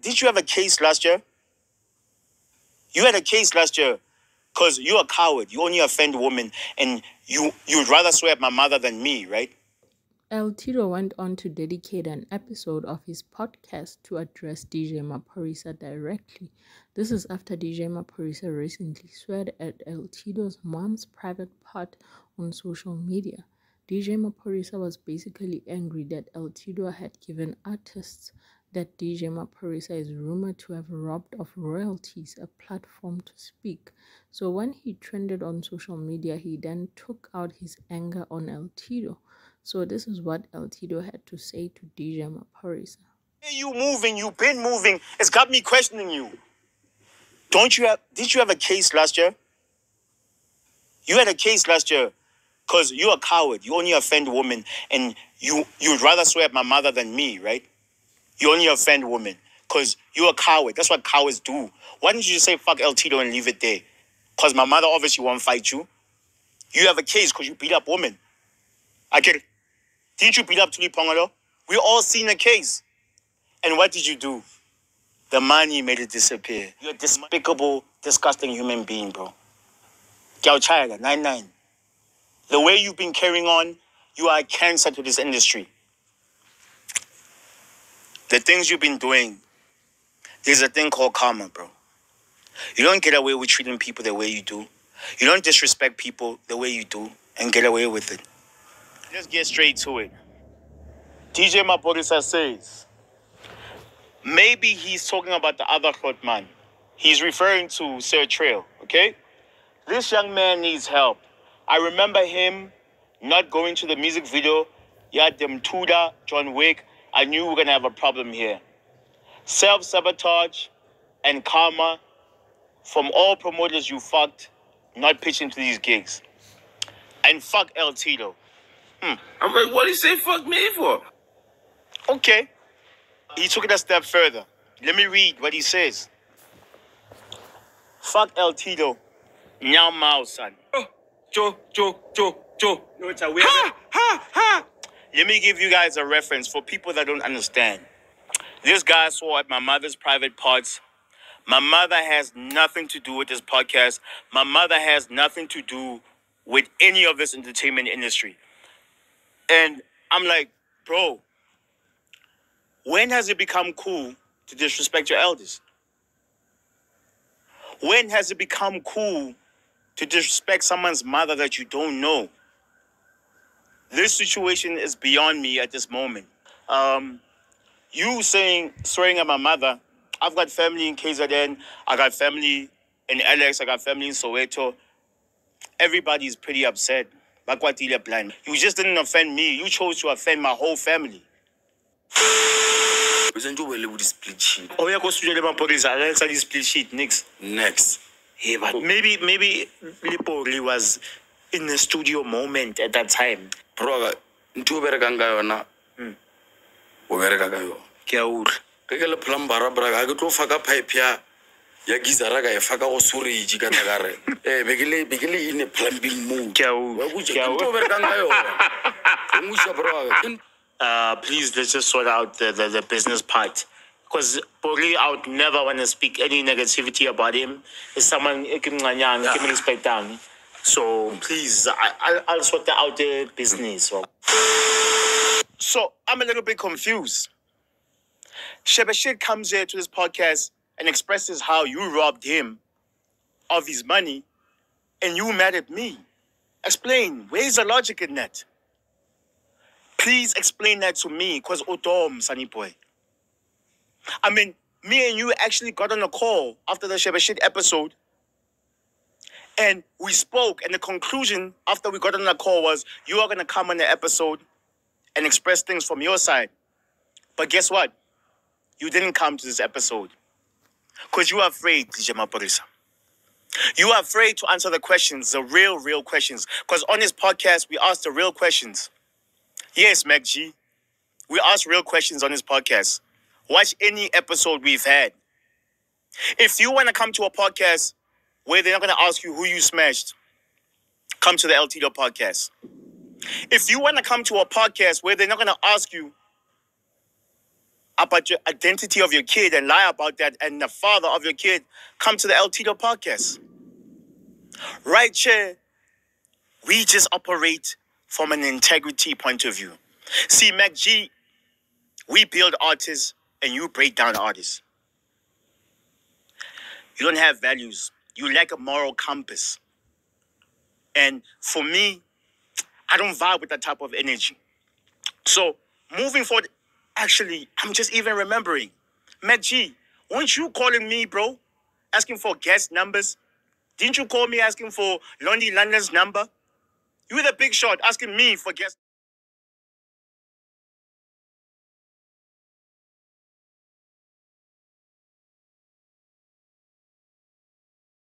Did you have a case last year? You had a case last year because you're a coward. You only offend women, and you'd rather swear at my mother than me, right? L-tido went on to dedicate an episode of his podcast to address DJ Maphorisa directly. This is after DJ Maphorisa recently sweared at L-tido's mom's private part on social media. DJ Maphorisa was basically angry that L-tido had given artists that DJ Maphorisa is rumored to have robbed of royalties a platform to speak. So when he trended on social media, he then took out his anger on L-tido. So this is what L-tido had to say to DJ Maphorisa. Hey, you moving, you've been moving. It's got me questioning you. Did you have a case last year? You had a case last year because you're a coward. You only offend women, and you'd rather swear at my mother than me, right? You only offend women because you're a coward. That's what cowards do. Why didn't you just say fuck L-tido and leave it there? Because my mother obviously won't fight you. You have a case because you beat up women. I get it. Didn't you beat up Tuli Pongolo? We all seen a case. And what did you do? The money made it disappear. You're a despicable, disgusting human being, bro. China, 99. The way you've been carrying on, you are a cancer to this industry. The things you've been doing, there's a thing called karma, bro. You don't get away with treating people the way you do. You don't disrespect people the way you do and get away with it. Let's get straight to it. DJ Maphorisa says, maybe he's talking about the other hot man. He's referring to Sir Trail, okay? This young man needs help. I remember him not going to the music video. Yeah, them Tuda, John Wick. I knew we were going to have a problem here. Self-sabotage and karma from all promoters you fucked not pitching to these gigs. And fuck L-tido. I'm like, what do you say fuck me for? Okay. He took it a step further. Let me read what he says. Fuck L-tido. Nyao Mao, son. Joe. No, it's a weird. Ha! Let me give you guys a reference for people that don't understand. This guy saw at my mother's private parts. My mother has nothing to do with this podcast. My mother has nothing to do with any of this entertainment industry. And I'm like, bro, when has it become cool to disrespect your elders? When has it become cool to disrespect someone's mother that you don't know? This situation is beyond me at this moment. You swearing at my mother, I've got family in KZN, I got family in Alex, I got family in Soweto. Everybody's pretty upset. You just didn't offend me. You chose to offend my whole family. Oh yeah, go to the police. I said this split sheet. Next. Hey, but maybe Lipoli was in the studio moment at that time. Bro, ntu bereka ngayo na. O bereka kayo. Ke a utlwa. Ke le plumber bra ga ke tlo faka pipe ya gizara ga e faka go storage ka tagare. Begele in a plumbing mode. Ke a utlwa. Ntu bereka ngayo. Ngusha bro. Please, let's just sort out the business part. Because probably I would never want to speak any negativity about him. It's someone I can respect down. So please, I'll sort out the business. So I'm a little bit confused. Shebashir comes here to this podcast and expresses how you robbed him of his money and you mad at me. Explain, where's the logic in that? Please explain that to me, because Odom, Sunny Boy. I mean, me and you actually got on a call after the Shebashir episode and we spoke, and the conclusion after we got on the call was you are going to come on the episode and express things from your side. But guess what? You didn't come to this episode because you are afraid, DJ Maphorisa. You are afraid to answer the questions, the real questions. Because on this podcast, we ask the real questions. Yes, Mac G. We ask real questions on this podcast. Watch any episode we've had. If you want to come to a podcast where they're not going to ask you who you smashed, come to the L-tido podcast. If you want to come to a podcast where they're not going to ask you about your identity of your kid and lie about that, and the father of your kid, come to the L-tido podcast. Right here, we just operate from an integrity point of view. See, Mac G, we build artists and you break down artists. You don't have values. You lack a moral compass. And for me, I don't vibe with that type of energy. So moving forward, actually, I'm just even remembering, Mac G, weren't you calling me, bro, asking for guest numbers? Didn't you call me asking for Lonely London's number? You were the big shot asking me for guest.